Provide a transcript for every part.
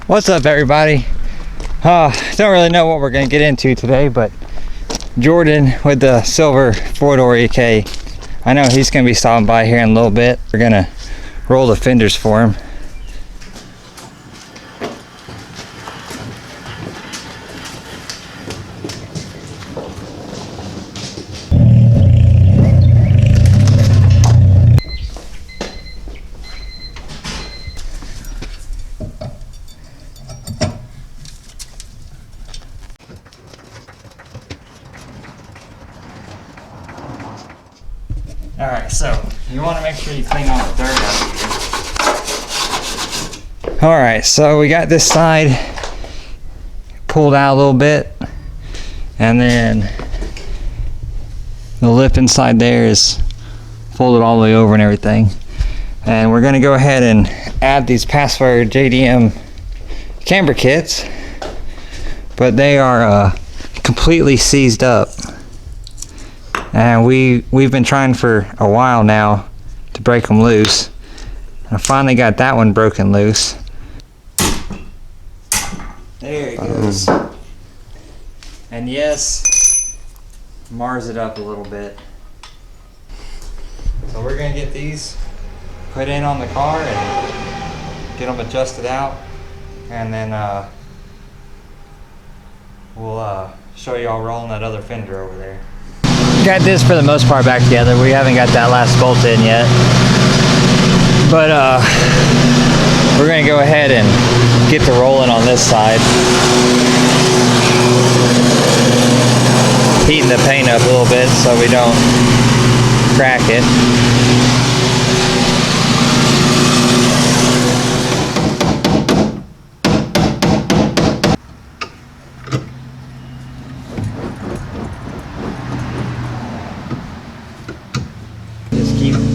What's up, everybody? Don't really know what we're gonna get into today, but Jordan with the silver 4-door EK, I know he's gonna be stopping by here in a little bit. We're gonna roll the fenders for him. Alright, so you want to make sure you clean all the dirt out of here. Alright, so we got this side pulled out a little bit, and then the lip inside there is folded all the way over and everything. And we're going to go ahead and add these Password JDM camber kits, but they are completely seized up. And we've been trying for a while now to break them loose. I finally got that one broken loose. There it goes. And yes, mars it up a little bit. So we're gonna get these put in on the car and get them adjusted out, and then we'll show y'all rolling that other fender over there. Got this for the most part back together. We haven't got that last bolt in yet, but we're gonna go ahead and get the rolling on this side, heating the paint up a little bit so we don't crack it.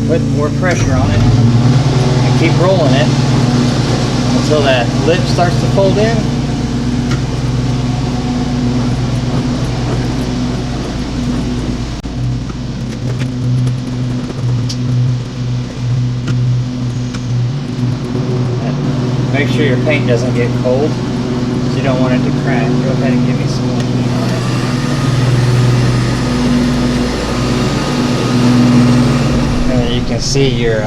Put more pressure on it and keep rolling it until that lip starts to fold in. And make sure your paint doesn't get cold, because you don't want it to crack. Go ahead and give me some more heat on it. You can see your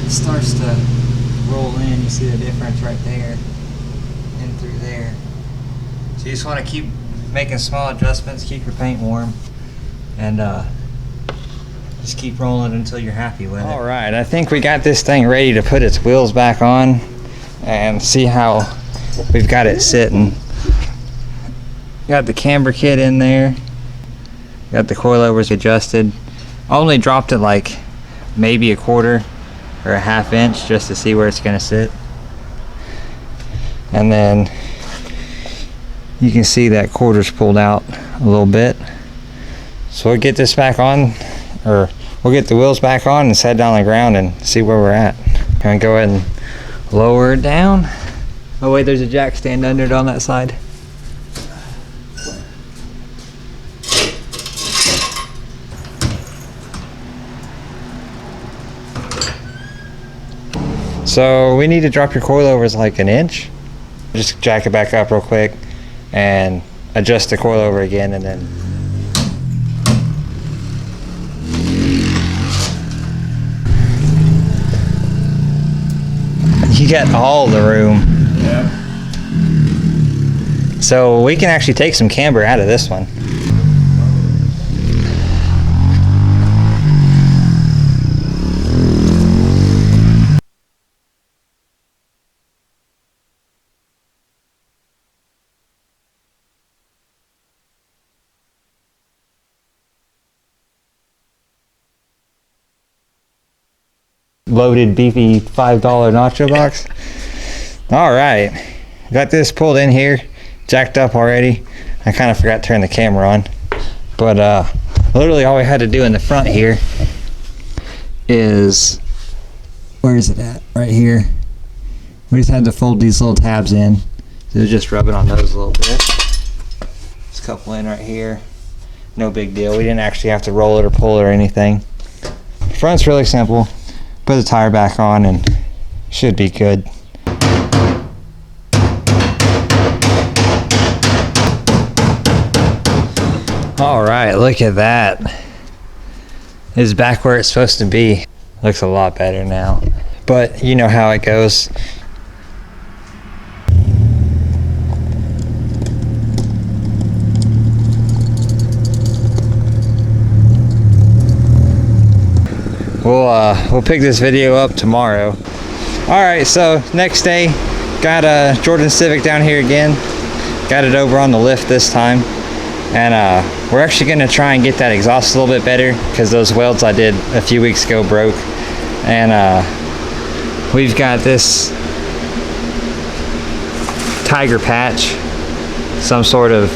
it starts to roll in. You see the difference right there and through there. So you just want to keep making small adjustments, keep your paint warm, and just keep rolling it until you're happy with it. Alright, I think we got this thing ready to put its wheels back on and see how we've got it sitting. Got the camber kit in there. Got the coilovers adjusted. Only dropped it like maybe a quarter or a half inch just to see where it's gonna sit. And then you can see that quarter's pulled out a little bit. So we'll get this back on, or we'll get the wheels back on and set down on the ground and see where we're at. Gonna go ahead and lower it down. Oh wait, there's a jack stand under it on that side. So we need to drop your coilovers like an inch. Just jack it back up real quick and adjust the coilover again, and then you got all the room. Yeah. So we can actually take some camber out of this one. Loaded beefy $5 nacho box. All right, got this pulled in here, jacked up already. I kind of forgot to turn the camera on, but literally all we had to do in the front here is, where is it at? Right here. We just had to fold these little tabs in. So just rub it on those a little bit. Just a couple in right here. No big deal. We didn't actually have to roll it or pull it or anything. Front's really simple. put the tire back on and should be good. All right, look at that. It's back where it's supposed to be. Looks a lot better now, but you know how it goes. We'll pick this video up tomorrow. All right, so next day, got a Jordan Civic down here again. Got it over on the lift this time. And we're actually gonna try and get that exhaust a little bit better because those welds I did a few weeks ago broke. And we've got this tiger patch, some sort of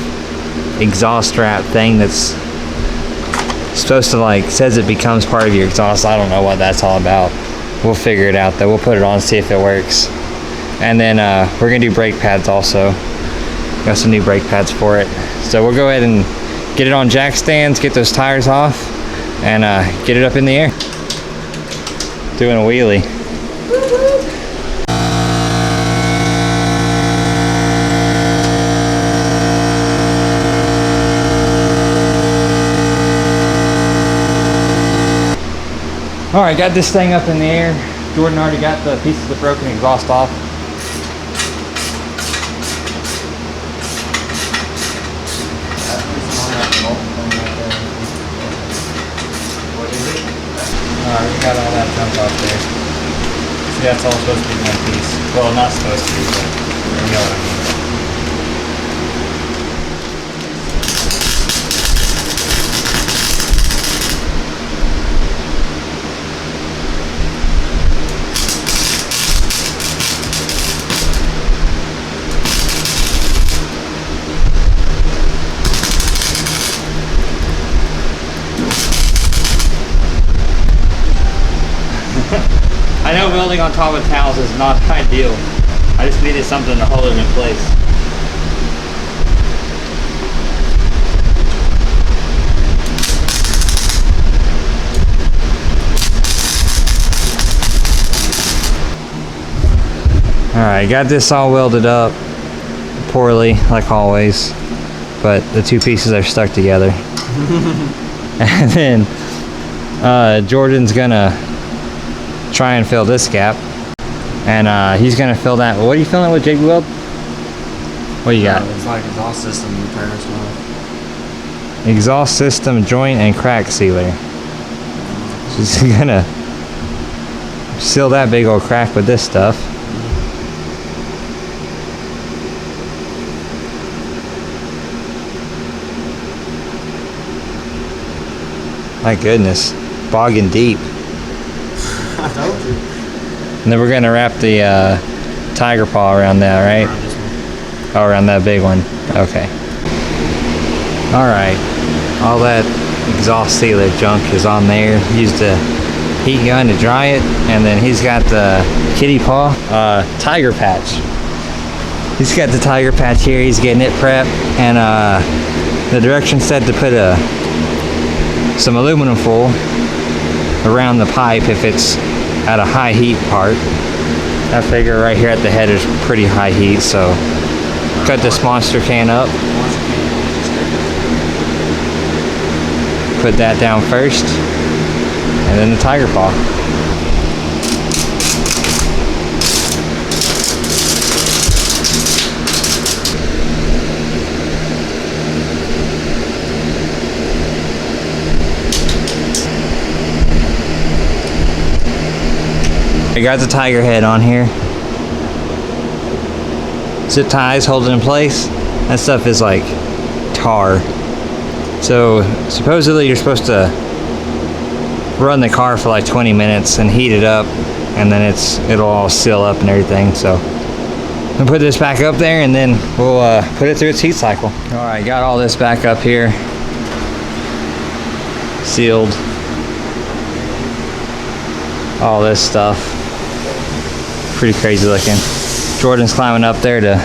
exhaust strap thing that's supposed to, like, says it becomes part of your exhaust. I don't know what that's all about. We'll figure it out though. We'll put it on, see if it works. And then we're gonna do brake pads also. Got some new brake pads for it. So we'll go ahead and get it on jack stands, get those tires off, and get it up in the air. Doing a wheelie. All right, got this thing up in the air. Jordan already got the pieces of broken exhaust off. We got all that junk off there. See, that's all supposed to be one piece. Well, not supposed to be, but you know what I mean. I know welding on top of towels is not ideal. I just needed something to hold it in place. Alright, got this all welded up poorly, like always, but the two pieces are stuck together. And then Jordan's gonna try and fill this gap, and he's gonna fill that. What are you filling with, jig weld? What you got? It's like exhaust system repair stuff. Exhaust system joint and crack sealer. She's gonna seal that big old crack with this stuff. My goodness, bogging deep. I told you. And then we're gonna wrap the tiger paw around that, right? Around this one. Oh, around that big one. Okay. All right. All that exhaust sealer junk is on there. Used a heat gun to dry it, and then he's got the kitty paw tiger patch. He's got the tiger patch here. He's getting it prepped, and the direction said to put some aluminum foil around the pipe if it's at a high heat part. I figure right here at the head is pretty high heat, so cut this monster can up. Put that down first, and then the tiger paw. I got the tiger head on here. Zip ties hold it in place. That stuff is like tar. So supposedly you're supposed to run the car for like 20 minutes and heat it up, and then it'll all seal up and everything. So I'll put this back up there, and then we'll put it through its heat cycle. All right, got all this back up here, sealed, all this stuff. Pretty crazy looking. Jordan's climbing up there to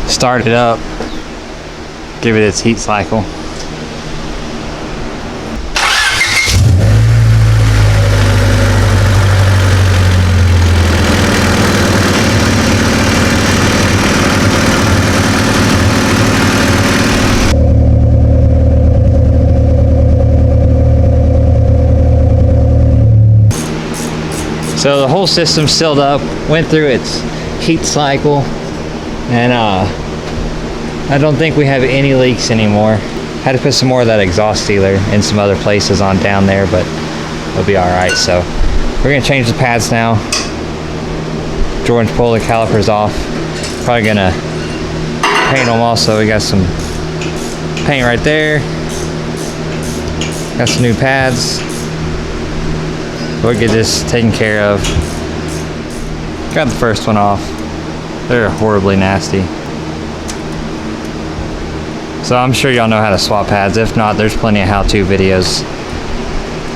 start it up, give it its heat cycle. So the whole system's sealed up, went through its heat cycle, and I don't think we have any leaks anymore. Had to put some more of that exhaust sealer in some other places on down there, but it'll be all right. So we're gonna change the pads now. Jordan's pulled the calipers off. Probably gonna paint them also. We got some paint right there. Got some new pads. We'll get this taken care of. Got the first one off. They're horribly nasty. So I'm sure y'all know how to swap pads. If not, there's plenty of how-to videos.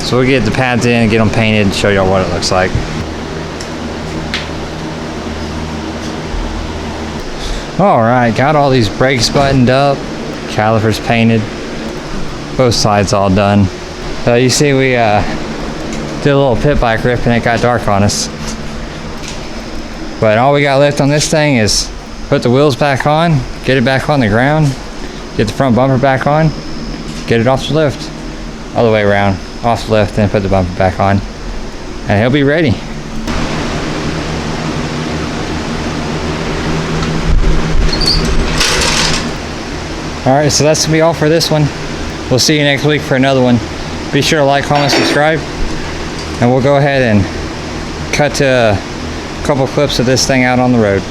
So we'll get the pads in, get them painted, and show y'all what it looks like. All right, got all these brakes buttoned up, calipers painted, both sides all done. So you see we did a little pit bike rip and it got dark on us. But all we got left on this thing is put the wheels back on, get it back on the ground, get the front bumper back on, get it off the lift, all the way around, off the lift, then put the bumper back on, and he'll be ready. Alright, so that's gonna be all for this one. We'll see you next week for another one. Be sure to like, comment, subscribe, and we'll go ahead and cut to a couple clips of this thing out on the road.